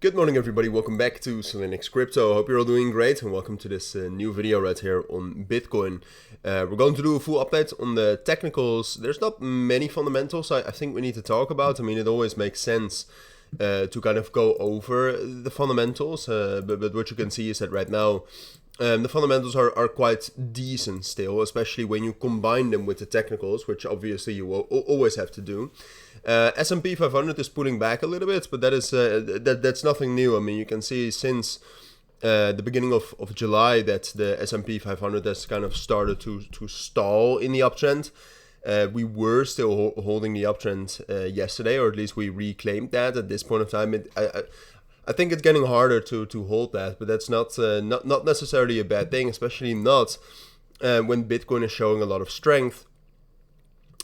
Good morning everybody, welcome back to Cilinix Crypto. Hope you're all doing great and welcome to this new video right here on Bitcoin. We're going to do a full update on the technicals. There's not many fundamentals I think we need to talk about. I mean, it always makes sense to kind of go over the fundamentals, but what you can see is that right now the fundamentals are quite decent still, especially when you combine them with the technicals, which obviously you will always have to do. S&P 500 is pulling back a little bit, but that is that's nothing new. I mean, you can see since the beginning of July that the S&P 500 has kind of started to stall in the uptrend. We were still holding the uptrend yesterday, or at least we reclaimed that. At this point of time, I think it's getting harder to hold that, but that's not necessarily a bad thing, especially not when Bitcoin is showing a lot of strength.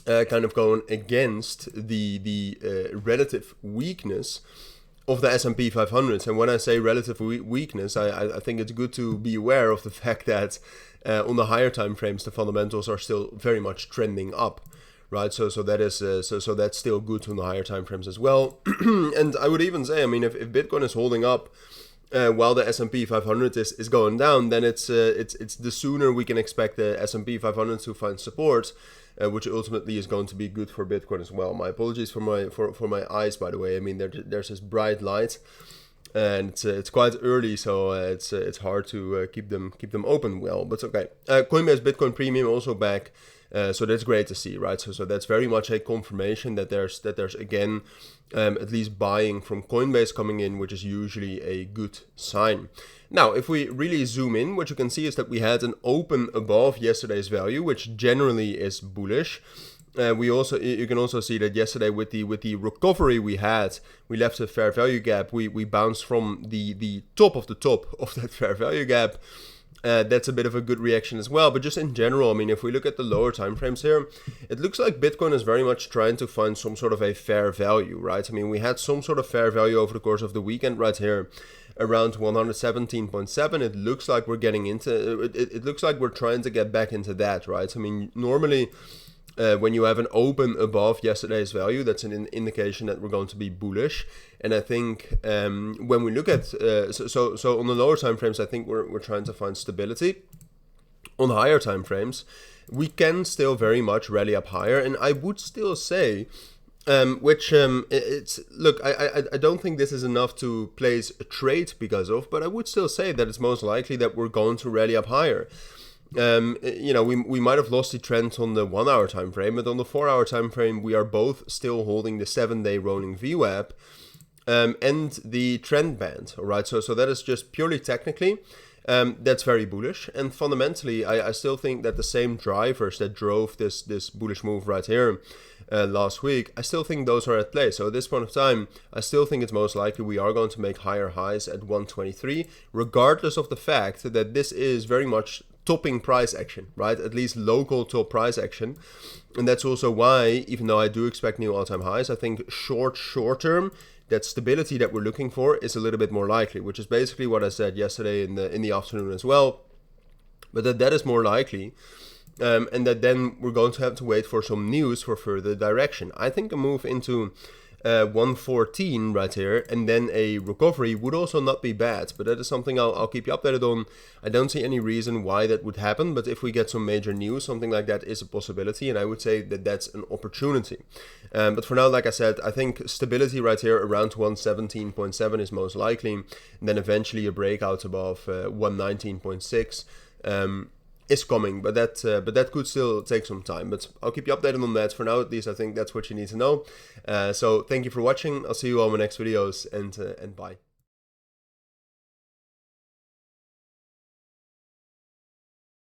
Kind of going against the relative weakness of the S&P 500. And when I say relative weakness, I think it's good to be aware of the fact that on the higher time frames, the fundamentals are still very much trending up, right? So that is so that's still good on the higher time frames as well. And I would even say, I mean, if Bitcoin is holding up while the S&P 500 is going down, then it's the sooner we can expect the S&P 500 to find support, which ultimately is going to be good for Bitcoin as well. My apologies for my eyes, by the way. I mean, there's this bright light, and it's quite early, so it's hard to keep them open well. But okay. Coinbase Bitcoin Premium also back. So that's great to see, right? So that's very much a confirmation that there's again at least buying from Coinbase coming in, which is usually a good sign. Now, if we really zoom in, what you can see is that we had an open above yesterday's value, which generally is bullish. You can also see that yesterday with the recovery we had, we left a fair value gap. We bounced from the top of that fair value gap. That's a bit of a good reaction as well. But just in general, I mean, if we look at the lower time frames here, it looks like Bitcoin is very much trying to find some sort of a fair value, right? I mean, we had some sort of fair value over the course of the weekend right here around 117.7. It looks like we're getting into it looks like we're trying to get back into that, right? I mean, normally when you have an open above yesterday's value, that's an indication that we're going to be bullish. And I think when we look at so on the lower time frames, I think we're trying to find stability. On higher time frames, we can still very much rally up higher, and I would still say it's look, I don't think this is enough to place a trade because of, but I would still say that it's most likely that we're going to rally up higher. You know, we might have lost the trend on the 1 hour time frame, but on the 4 hour time frame, we are both still holding the 7-day rolling VWAP and the trend band. All right, so that is just purely technically. That's very bullish, and fundamentally, I still think that the same drivers that drove this bullish move right here last week, I still think those are at play. So at this point of time, I still think it's most likely we are going to make higher highs at 123, regardless of the fact that this is very much topping price action, right? At least local top price action. And that's also why, even though I do expect new all-time highs, I think short term, that stability that we're looking for is a little bit more likely, which is basically what I said yesterday in the afternoon as well. But that is more likely, and that then we're going to have to wait for some news for further direction. I think a move into 114 right here and then a recovery would also not be bad, but that is something I'll keep you updated on. I don't see any reason why that would happen, but if we get some major news, something like that is a possibility, and I would say that that's an opportunity. But for now, like I said, I think stability right here around 117.7 is most likely, and then eventually a breakout above 119.6 is coming, but that could still take some time. But I'll keep you updated on that. For now, at least, I think that's what you need to know. So thank you for watching. I'll see you all in my next videos, and bye.